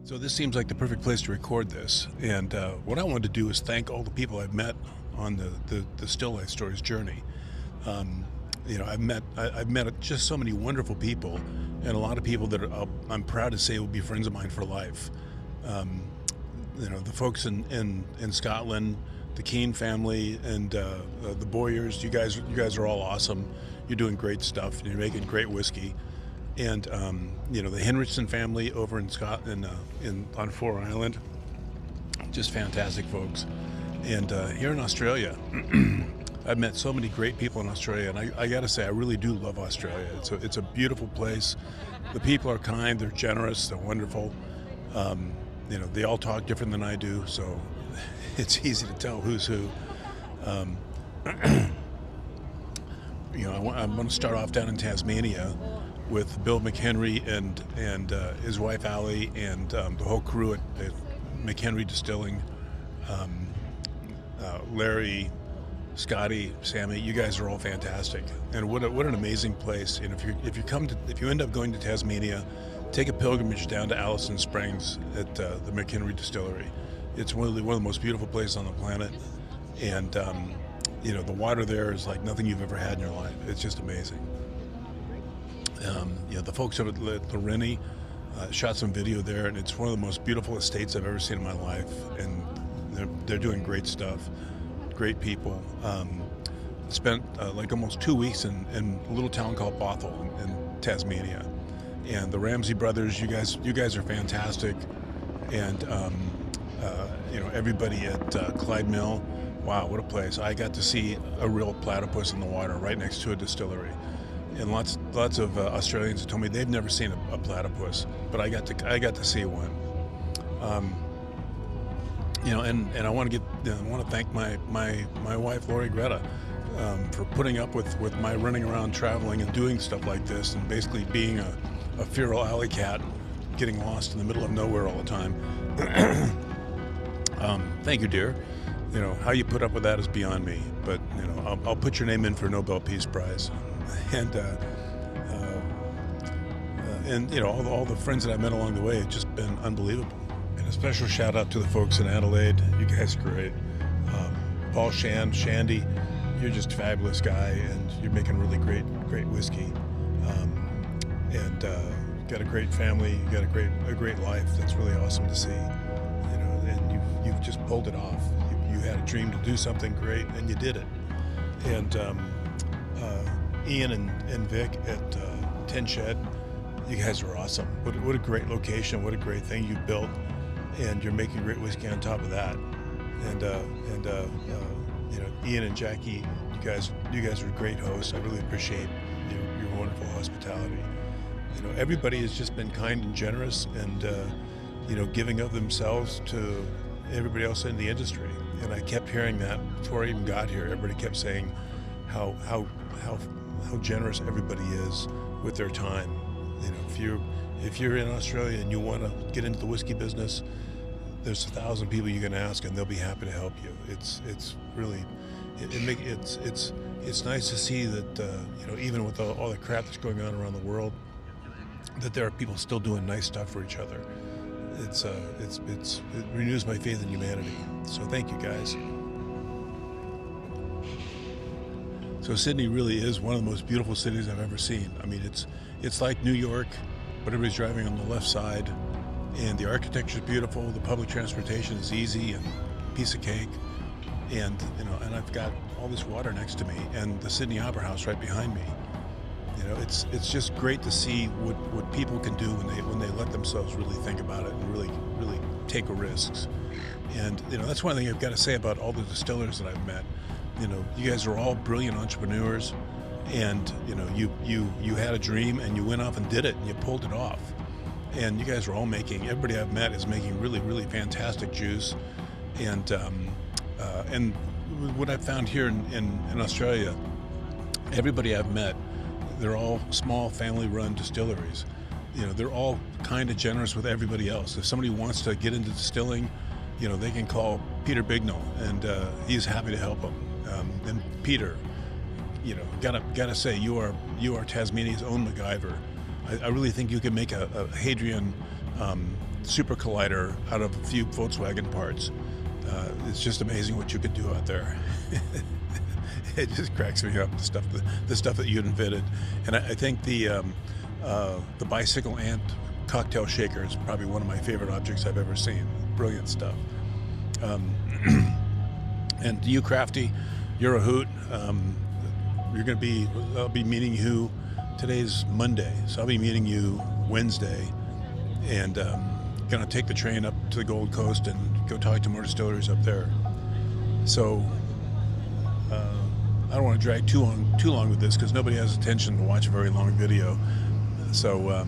So this seems like the perfect place to record this. And what I wanted to do is thank all the people I've met on the Still Life Stories journey. Um, I've met just so many wonderful people, and a lot of people that I'm proud to say will be friends of mine for life. Um, the folks in Scotland, the Keane family, and the Boyers. You guys are all awesome. You're doing great stuff. You're making great whiskey. And the Henriksen family over in Scotland, on Four Island, just fantastic folks. And here in Australia, I've met so many great people in Australia, and I got to say, I really do love Australia. It's a beautiful place. The people are kind, they're generous, they're wonderful. They all talk different than I do, so it's easy to tell who's who. Um, I want to start off down in Tasmania with Bill McHenry and his wife Allie and the whole crew at McHenry Distilling. Larry, Scotty, Sammy, you guys are all fantastic, and what an amazing place. And if you end up going to Tasmania, take a pilgrimage down to Allison Springs at the McHenry Distillery. It's one of the most beautiful places on the planet, and the water there is like nothing you've ever had in your life. It's just amazing. The folks over at Loreni shot some video there, and it's one of the most beautiful estates I've ever seen in my life, and they're doing great stuff. Great people. Spent like almost 2 weeks in a little town called Bothell in Tasmania, and the Ramsey brothers. You guys are fantastic, and everybody at Clyde Mill. Wow, what a place! I got to see a real platypus in the water right next to a distillery, and lots of Australians have told me they've never seen a platypus, but I got to see one. And I want to thank my wife Lori Greta for putting up with my running around, traveling, and doing stuff like this, and basically being a feral alley cat, getting lost in the middle of nowhere all the time. Thank you, dear. How you put up with that is beyond me, but I'll put your name in for a Nobel Peace Prize, and all the friends that I met along the way have just been unbelievable. And a special shout out to the folks in Adelaide. You guys are great. Paul Shandy, you're just a fabulous guy, and you're making really great whiskey. And got a great family. You got a great life. That's really awesome to see. And you've just pulled it off. You had a dream to do something great, and you did it. And Ian and Vic at Tin Shed, you guys are awesome. What a great location. What a great thing you built. And you're making great whiskey on top of that. And Ian and Jackie, you guys are great hosts. I really appreciate your wonderful hospitality. Everybody has just been kind and generous, and giving of themselves to everybody else in the industry. And I kept hearing that before I even got here. Everybody kept saying how generous everybody is with their time. If you're in Australia and you want to get into the whiskey business, there's 1,000 people you can ask, and they'll be happy to help you. It's really it's nice to see that even with all the crap that's going on around the world, that there are people still doing nice stuff for each other. It renews my faith in humanity. So thank you, guys. So Sydney really is one of the most beautiful cities I've ever seen. I mean, it's like New York, but everybody's driving on the left side, and the architecture is beautiful. The public transportation is easy and piece of cake, and I've got all this water next to me, and the Sydney Opera House right behind me. It's just great to see what people can do when they let themselves really think about it and really take risks. And that's one thing I've got to say about all the distillers that I've met. You guys are all brilliant entrepreneurs, and you had a dream and you went off and did it and you pulled it off. And you guys are all everybody I've met is making really fantastic juice. And what I've found here in Australia, everybody I've met, they're all small family-run distilleries. They're all kind of generous with everybody else. If somebody wants to get into distilling, they can call Peter Bignell, and he's happy to help them. And Peter, gotta say, you are Tasmania's own MacGyver. I really think you can make a Hadrian super collider out of a few Volkswagen parts. It's just amazing what you could do out there. It just cracks me up, the stuff that you invented. And I think the bicycle ant cocktail shaker is probably one of my favorite objects I've ever seen. Brilliant stuff. And you, Crafty, you're a hoot. I'll be meeting you. Today's Monday, so I'll be meeting you Wednesday, and gonna take the train up to the Gold Coast and go talk to more distilleries up there. So I don't want to drag too long with this because nobody has attention to watch a very long video. So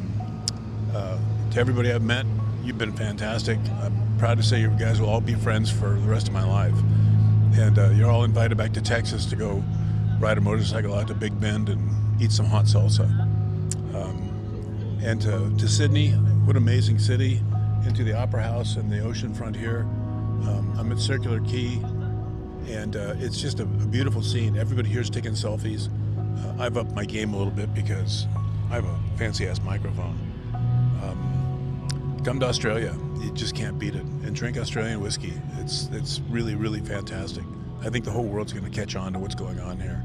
to everybody I've met, you've been fantastic. I'm proud to say you guys will all be friends for the rest of my life. And you're all invited back to Texas to go ride a motorcycle out to Big Bend and eat some hot salsa. And to Sydney, what an amazing city, into the Opera House and the ocean front here. I'm at Circular Quay, and it's just a beautiful scene. Everybody here's taking selfies. I've upped my game a little bit because I have a fancy-ass microphone. Come to Australia. You just can't beat it. And drink Australian whiskey. It's really, really fantastic. I think the whole world's going to catch on to what's going on here.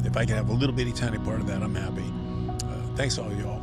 If I can have a little bitty tiny part of that, I'm happy. Thanks all of y'all.